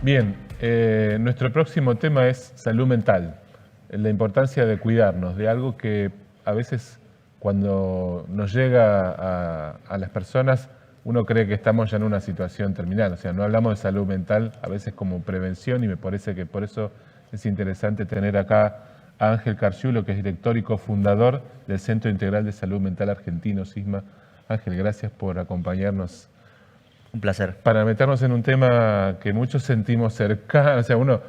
Bien, nuestro próximo tema es salud mental, la importancia de cuidarnos, de algo que a veces cuando nos llega a las personas uno cree que estamos ya en una situación terminal, o sea, no hablamos de salud mental a veces como prevención y me parece que por eso es interesante tener acá a Ángel Carciulo, que es director y cofundador del Centro Integral de Salud Mental Argentino, CISMA. Ángel, gracias por acompañarnos. Un placer. Para meternos en un tema que muchos sentimos cercano, o sea, uno,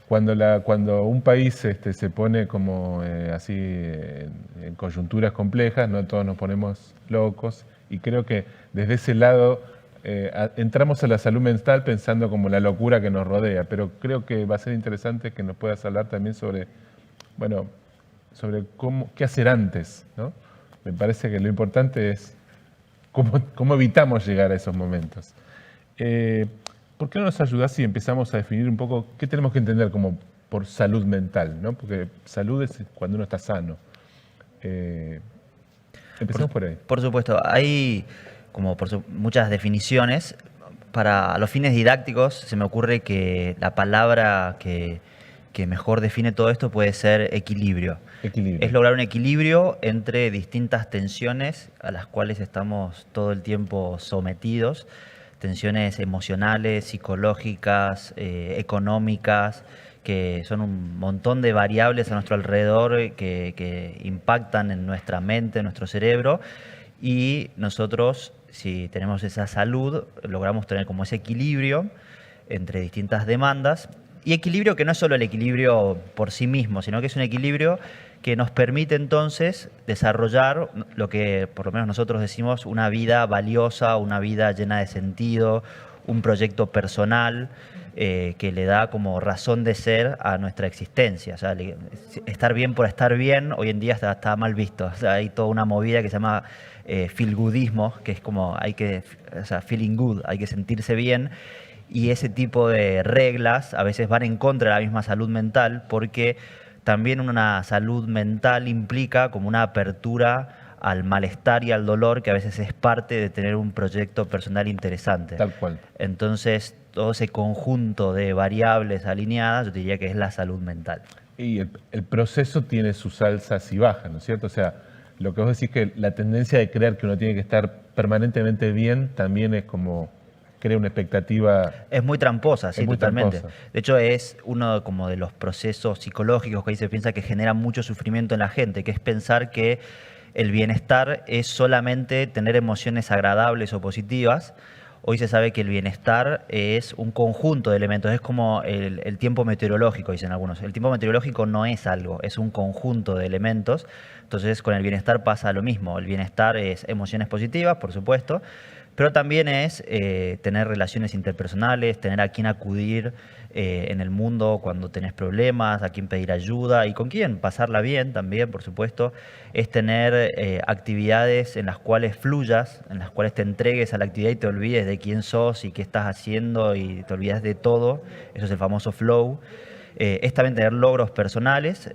cuando un país se pone como así en coyunturas complejas, no todos nos ponemos locos, y creo que desde ese lado entramos a la salud mental pensando como la locura que nos rodea, pero creo que va a ser interesante que nos puedas hablar también sobre, bueno, sobre qué hacer antes, ¿no? Me parece que lo importante es cómo evitamos llegar a esos momentos. ¿Por qué no nos ayudás si empezamos a definir un poco qué tenemos que entender como por salud mental, ¿no? Porque salud es cuando uno está sano. Empecemos por ahí. Por supuesto, hay como muchas definiciones. Para los fines didácticos se me ocurre que la palabra que mejor define todo esto puede ser equilibrio. Equilibrio. Es lograr un equilibrio entre distintas tensiones a las cuales estamos todo el tiempo sometidos, tensiones emocionales, psicológicas, económicas, que son un montón de variables a nuestro alrededor que impactan en nuestra mente, en nuestro cerebro, y nosotros, si tenemos esa salud, logramos tener como ese equilibrio entre distintas demandas. Y equilibrio que no es solo el equilibrio por sí mismo, sino que es un equilibrio que nos permite entonces desarrollar lo que por lo menos nosotros decimos una vida valiosa, una vida llena de sentido, un proyecto personal que le da como razón de ser a nuestra existencia. O sea, estar bien por estar bien hoy en día está mal visto. O sea, hay toda una movida que se llama feel goodismo, que es como feeling good, hay que sentirse bien. Y ese tipo de reglas a veces van en contra de la misma salud mental, porque también una salud mental implica como una apertura al malestar y al dolor, que a veces es parte de tener un proyecto personal interesante. Tal cual. Entonces, todo ese conjunto de variables alineadas, yo diría que es la salud mental. Y el proceso tiene sus alzas y bajas, ¿no es cierto? O sea, lo que vos decís que la tendencia de creer que uno tiene que estar permanentemente bien también es como crea una expectativa. Es muy tramposa, sí, muy totalmente. Tramposa. De hecho, es uno como de los procesos psicológicos que ahí se piensa que genera mucho sufrimiento en la gente, que es pensar que el bienestar es solamente tener emociones agradables o positivas. Hoy se sabe que el bienestar es un conjunto de elementos, es como el tiempo meteorológico, dicen algunos. El tiempo meteorológico no es algo, es un conjunto de elementos. Entonces, con el bienestar pasa lo mismo. El bienestar es emociones positivas, por supuesto, pero también es tener relaciones interpersonales, tener a quién acudir en el mundo cuando tenés problemas, a quién pedir ayuda y con quién pasarla bien también, por supuesto. Es tener actividades en las cuales fluyas, en las cuales te entregues a la actividad y te olvides de quién sos y qué estás haciendo y te olvides de todo. Eso es el famoso flow. Es también tener logros personales,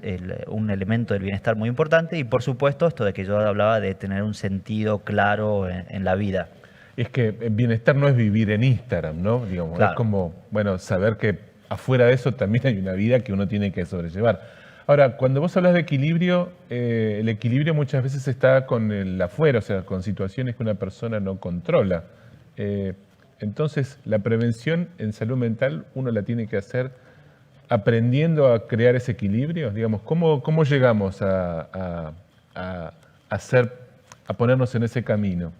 un elemento del bienestar muy importante, y por supuesto esto de que yo hablaba de tener un sentido claro en la vida. Es que el bienestar no es vivir en Instagram, ¿no? Digamos, Claro. Es como, bueno, saber que afuera de eso también hay una vida que uno tiene que sobrellevar. Ahora, cuando vos hablas de equilibrio, el equilibrio muchas veces está con el afuera, o sea, con situaciones que una persona no controla. Entonces, la prevención en salud mental uno la tiene que hacer aprendiendo a crear ese equilibrio. Digamos, ¿cómo llegamos a ponernos en ese camino?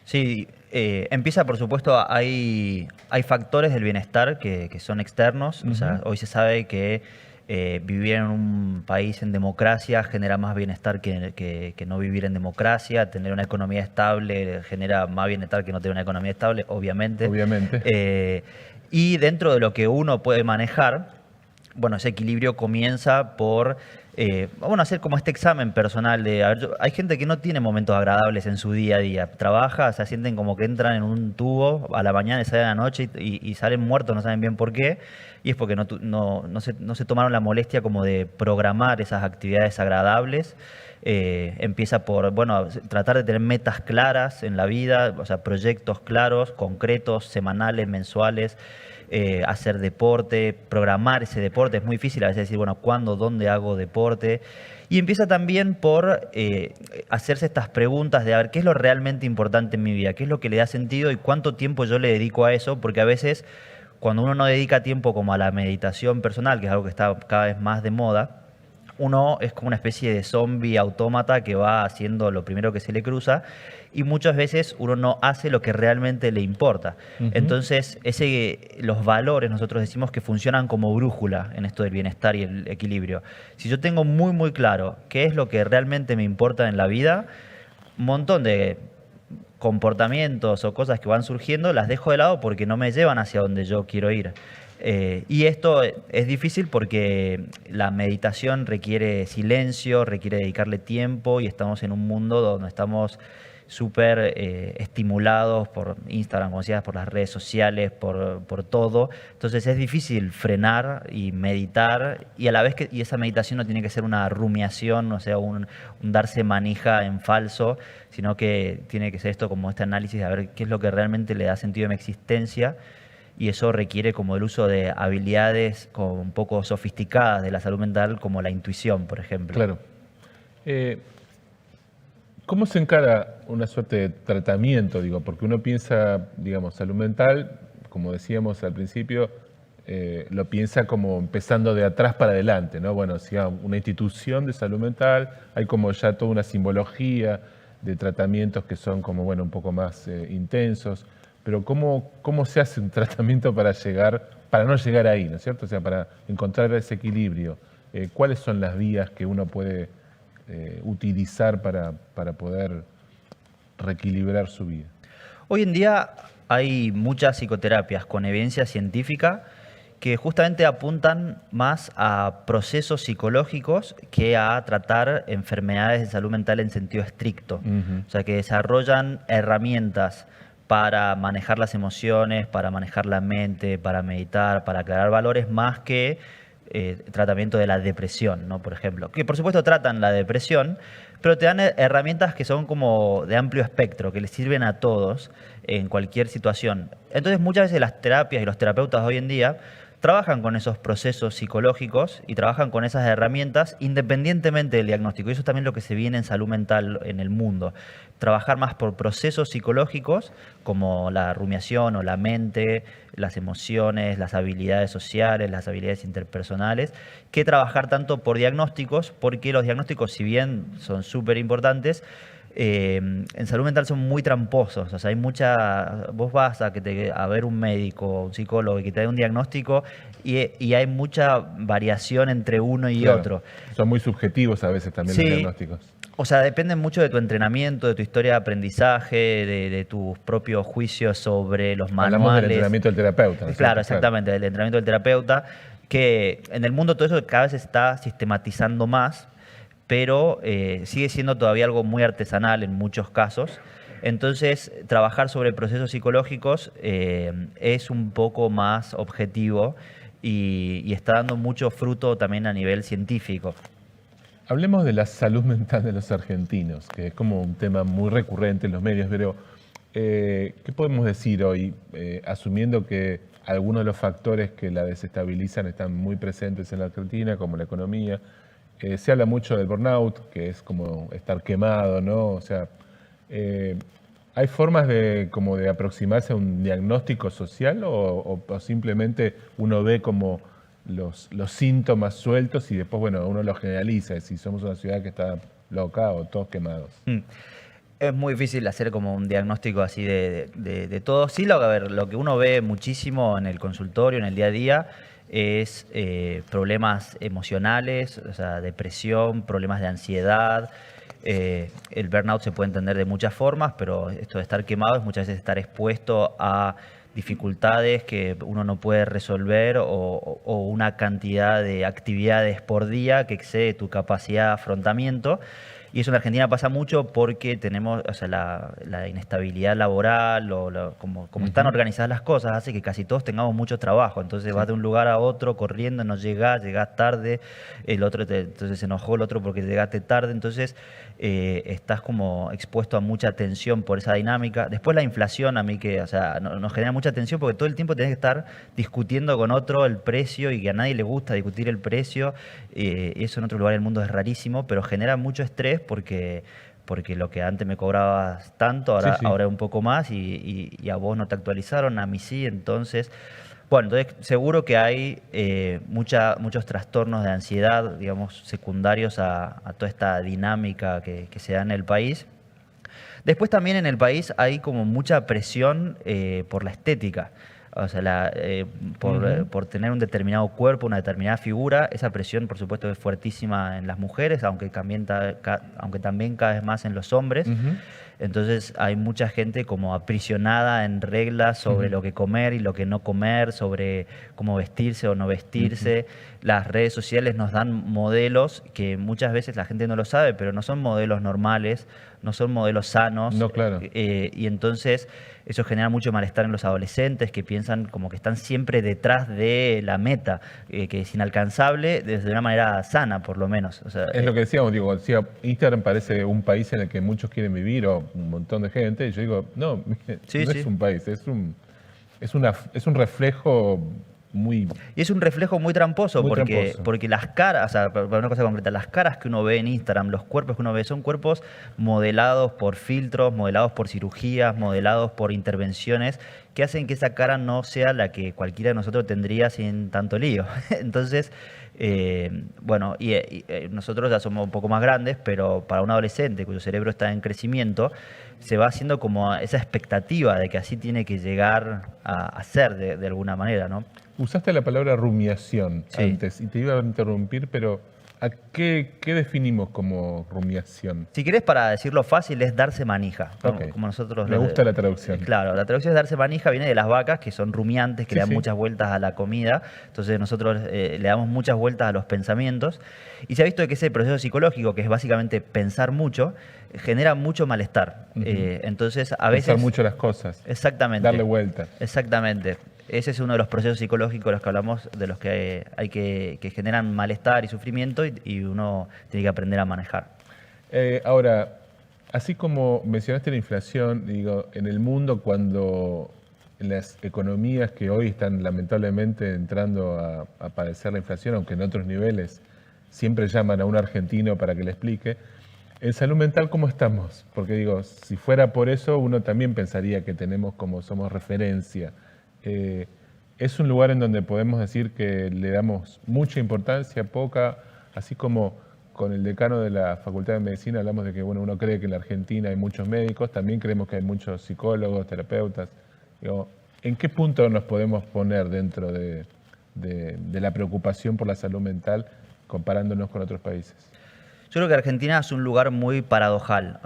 Sí, empieza, por supuesto, hay factores del bienestar que son externos. O sea, hoy se sabe que vivir en un país en democracia genera más bienestar que no vivir en democracia. Tener una economía estable genera más bienestar que no tener una economía estable, obviamente. Obviamente. Y dentro de lo que uno puede manejar, bueno, ese equilibrio comienza por hacer como este examen personal de, a ver, hay gente que no tiene momentos agradables en su día a día, trabaja, se sienten como que entran en un tubo a la mañana y salen a la noche y salen muertos, no saben bien por qué, y es porque no se tomaron la molestia como de programar esas actividades agradables. Empieza por, tratar de tener metas claras en la vida, o sea, proyectos claros, concretos, semanales, mensuales. hacer deporte, programar ese deporte. Es muy difícil a veces decir, bueno, ¿cuándo, dónde hago deporte? Y empieza también por hacerse estas preguntas de a ver qué es lo realmente importante en mi vida, qué es lo que le da sentido y cuánto tiempo yo le dedico a eso, porque a veces cuando uno no dedica tiempo como a la meditación personal, que es algo que está cada vez más de moda, uno es como una especie de zombie autómata que va haciendo lo primero que se le cruza y muchas veces uno no hace lo que realmente le importa. Entonces, los valores nosotros decimos que funcionan como brújula en esto del bienestar y el equilibrio. Si yo tengo muy, muy claro qué es lo que realmente me importa en la vida, un montón de comportamientos o cosas que van surgiendo las dejo de lado porque no me llevan hacia donde yo quiero ir. Y esto es difícil porque la meditación requiere silencio, requiere dedicarle tiempo y estamos en un mundo donde estamos súper estimulados por Instagram, como decías, por las redes sociales, por todo. Entonces es difícil frenar y meditar y a la vez y esa meditación no tiene que ser una rumiación, o sea, un darse manija en falso, sino que tiene que ser esto como este análisis de a ver qué es lo que realmente le da sentido a mi existencia. Y eso requiere como el uso de habilidades como un poco sofisticadas de la salud mental, como la intuición, por ejemplo. Claro. ¿Cómo se encara una suerte de tratamiento? Digo, porque uno piensa, digamos, salud mental, como decíamos al principio, lo piensa como empezando de atrás para adelante, ¿no? Bueno, si hay una institución de salud mental, hay como ya toda una simbología de tratamientos que son como, bueno, un poco más intensos. Pero ¿cómo se hace un tratamiento para no llegar ahí, ¿no es cierto? O sea, para encontrar ese equilibrio. ¿Cuáles son las vías que uno puede utilizar para poder reequilibrar su vida? Hoy en día hay muchas psicoterapias con evidencia científica que justamente apuntan más a procesos psicológicos que a tratar enfermedades de salud mental en sentido estricto. O sea, que desarrollan herramientas para manejar las emociones, para manejar la mente, para meditar, para aclarar valores, más que tratamiento de la depresión, ¿no? Por ejemplo. Que por supuesto tratan la depresión, pero te dan herramientas que son como de amplio espectro, que les sirven a todos en cualquier situación. Entonces muchas veces las terapias y los terapeutas hoy en día trabajan con esos procesos psicológicos y trabajan con esas herramientas independientemente del diagnóstico. Y eso es también lo que se viene en salud mental en el mundo. Trabajar más por procesos psicológicos como la rumiación o la mente, las emociones, las habilidades sociales, las habilidades interpersonales, que trabajar tanto por diagnósticos, porque los diagnósticos, si bien son súper importantes, en salud mental son muy tramposos. O sea, vos vas a ver un médico, un psicólogo y que te dé un diagnóstico y hay mucha variación entre uno y otro. Son muy subjetivos a veces también los diagnósticos. O sea, dependen mucho de tu entrenamiento, de tu historia de aprendizaje, de tus propios juicios sobre los manuales. Hablamos del entrenamiento del terapeuta, ¿no? Claro, exactamente, del entrenamiento del terapeuta, que en el mundo todo eso cada vez se está sistematizando más, pero sigue siendo todavía algo muy artesanal en muchos casos. Entonces, trabajar sobre procesos psicológicos es un poco más objetivo y está dando mucho fruto también a nivel científico. Hablemos de la salud mental de los argentinos, que es como un tema muy recurrente en los medios, pero ¿qué podemos decir hoy, asumiendo que algunos de los factores que la desestabilizan están muy presentes en la Argentina, como la economía? Se habla mucho del burnout, que es como estar quemado, ¿no? O sea, ¿hay formas de aproximarse a un diagnóstico social o simplemente uno ve como los síntomas sueltos y después, bueno, uno los generaliza? Si somos una ciudad que está loca o todos quemados. Es muy difícil hacer como un diagnóstico así de todo. Sí, lo que uno ve muchísimo en el consultorio, en el día a día, es problemas emocionales, o sea, depresión, problemas de ansiedad. El burnout se puede entender de muchas formas, pero esto de estar quemado es muchas veces estar expuesto a dificultades que uno no puede resolver o una cantidad de actividades por día que excede tu capacidad de afrontamiento. Y eso en Argentina pasa mucho porque tenemos, o sea, la inestabilidad laboral, como están organizadas las cosas, hace que casi todos tengamos mucho trabajo. Entonces vas de un lugar a otro corriendo, no llegás tarde, entonces se enojó el otro porque llegaste tarde. Entonces estás como expuesto a mucha tensión por esa dinámica. Después la inflación, a mí que, o sea, nos genera mucha tensión porque todo el tiempo tenés que estar discutiendo con otro el precio y que a nadie le gusta discutir el precio. Eso en otro lugar del mundo es rarísimo, pero genera mucho estrés porque lo que antes me cobrabas tanto, Sí, ahora es un poco más y a vos no te actualizaron, a mí sí. Entonces, bueno, entonces seguro que hay muchos trastornos de ansiedad, digamos, secundarios a toda esta dinámica que se da en el país. Después también en el país hay como mucha presión por la estética. O sea, por tener un determinado cuerpo, una determinada figura, esa presión, por supuesto, es fuertísima en las mujeres, aunque también cada vez más en los hombres. Entonces hay mucha gente como aprisionada en reglas sobre lo que comer y lo que no comer, sobre cómo vestirse o no vestirse. Las redes sociales nos dan modelos que muchas veces la gente no lo sabe, pero no son modelos normales, no son modelos sanos. No, claro. Y entonces eso genera mucho malestar en los adolescentes que piensan como que están siempre detrás de la meta, que es inalcanzable desde una manera sana, por lo menos. O sea, Es lo que decíamos, digo, decía, Instagram parece un país en el que muchos quieren vivir o un montón de gente, y yo digo, no, Sí, no sí. es un país, es un reflejo muy... Y es un reflejo muy tramposo, Muy porque, tramposo. porque las caras, o sea, para una cosa concreta, las caras que uno ve en Instagram, los cuerpos que uno ve, son cuerpos modelados por filtros, modelados por cirugías, modelados por intervenciones, que hacen que esa cara no sea la que cualquiera de nosotros tendría sin tanto lío. Entonces, bueno, nosotros ya somos un poco más grandes, pero para un adolescente cuyo cerebro está en crecimiento, se va haciendo como esa expectativa de que así tiene que llegar a ser de alguna manera, ¿no? Usaste la palabra rumiación Sí. antes y te iba a interrumpir, pero ¿a qué definimos como rumiación? Si querés, para decirlo fácil, es darse manija. Ok. Como nosotros Me gusta la traducción. Claro, la traducción es darse manija, viene de las vacas, que son rumiantes, que Sí, le dan sí. muchas vueltas a la comida. Entonces nosotros le damos muchas vueltas a los pensamientos. Y se ha visto que ese proceso psicológico, que es básicamente pensar mucho, genera mucho malestar. Entonces, a veces... Pensar mucho las cosas. Exactamente. Darle vuelta. Exactamente. Ese es uno de los procesos psicológicos de los que hablamos, de los que hay que generan malestar y sufrimiento y uno tiene que aprender a manejar. Ahora, así como mencionaste la inflación, digo, en el mundo cuando las economías que hoy están lamentablemente entrando a padecer la inflación, aunque en otros niveles siempre llaman a un argentino para que le explique, en salud mental, ¿cómo estamos? Porque digo, si fuera por eso, uno también pensaría que tenemos como somos referencia. Es un lugar en donde podemos decir que le damos mucha importancia, poca, así como con el decano de la Facultad de Medicina hablamos de que bueno, uno cree que en la Argentina hay muchos médicos, también creemos que hay muchos psicólogos, terapeutas. Digo, ¿en qué punto nos podemos poner dentro de la preocupación por la salud mental comparándonos con otros países? Yo creo que Argentina es un lugar muy paradojal.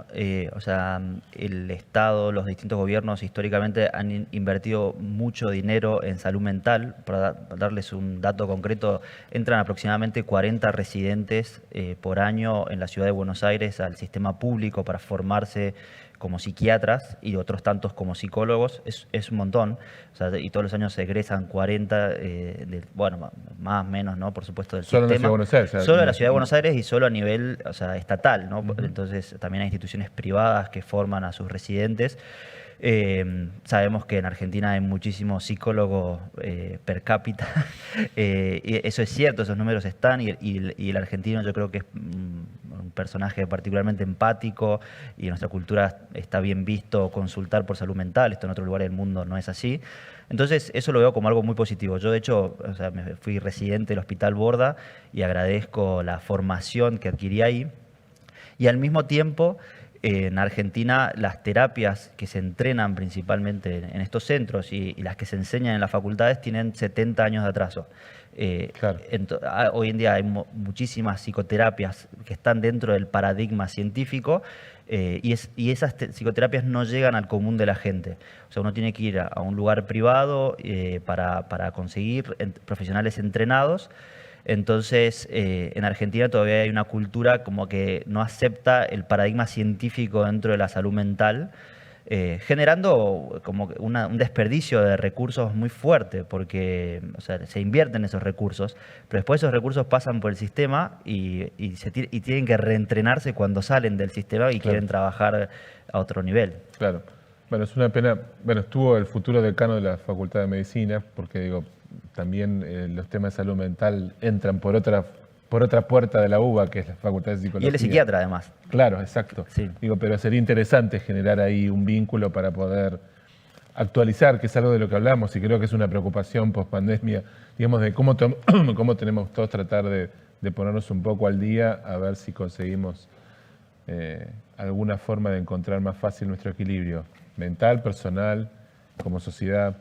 O sea, el Estado, los distintos gobiernos históricamente han invertido mucho dinero en salud mental. Para darles un dato concreto, entran aproximadamente 40 residentes por año en la ciudad de Buenos Aires al sistema público para formarse como psiquiatras y otros tantos como psicólogos. Es un montón. O sea, y todos los años se egresan 40, bueno, más o menos, ¿no? Por supuesto, del Solo en la sistema. Ciudad de Buenos Aires. Solo en la Ciudad de Buenos Aires y solo a nivel, o sea, estatal, ¿no? Entonces también hay instituciones privadas que forman a sus residentes. Sabemos que en Argentina hay muchísimos psicólogos per cápita. Y eso es cierto, esos números están y el argentino yo creo que es un personaje particularmente empático y en nuestra cultura está bien visto consultar por salud mental. Esto en otros lugares del mundo no es así. Entonces eso lo veo como algo muy positivo. Yo de hecho, o sea, me fui residente del Hospital Borda y agradezco la formación que adquirí ahí. Y al mismo tiempo, en Argentina, las terapias que se entrenan principalmente en estos centros y las que se enseñan en las facultades tienen 70 años de atraso. Claro. Hoy en día hay muchísimas psicoterapias que están dentro del paradigma científico y esas psicoterapias no llegan al común de la gente. O sea, uno tiene que ir a un lugar privado para conseguir profesionales entrenados. Entonces, en Argentina todavía hay una cultura como que no acepta el paradigma científico dentro de la salud mental, generando como que un desperdicio de recursos muy fuerte, porque o sea, se invierten esos recursos, pero después esos recursos pasan por el sistema y tienen que reentrenarse cuando salen del sistema y Claro. quieren trabajar a otro nivel. Claro. Bueno, es una pena. Bueno, estuvo el futuro decano de la Facultad de Medicina, porque digo, también los temas de salud mental entran por otra puerta de la UBA, que es la Facultad de Psicología. Y él es psiquiatra además. Claro, exacto. Sí. Digo, pero sería interesante generar ahí un vínculo para poder actualizar, que es algo de lo que hablamos y creo que es una preocupación post pandemia, digamos, de cómo tenemos todos tratar de ponernos un poco al día a ver si conseguimos alguna forma de encontrar más fácil nuestro equilibrio mental, personal, como sociedad.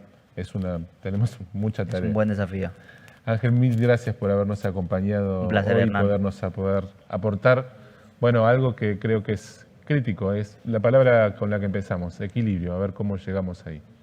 Tenemos mucha Es tarea. un buen desafío. Ángel, mil gracias por habernos acompañado Un placer, hoy, Hernán. poder aportar, bueno, algo que creo que es crítico, es la palabra con la que empezamos, equilibrio, a ver cómo llegamos ahí.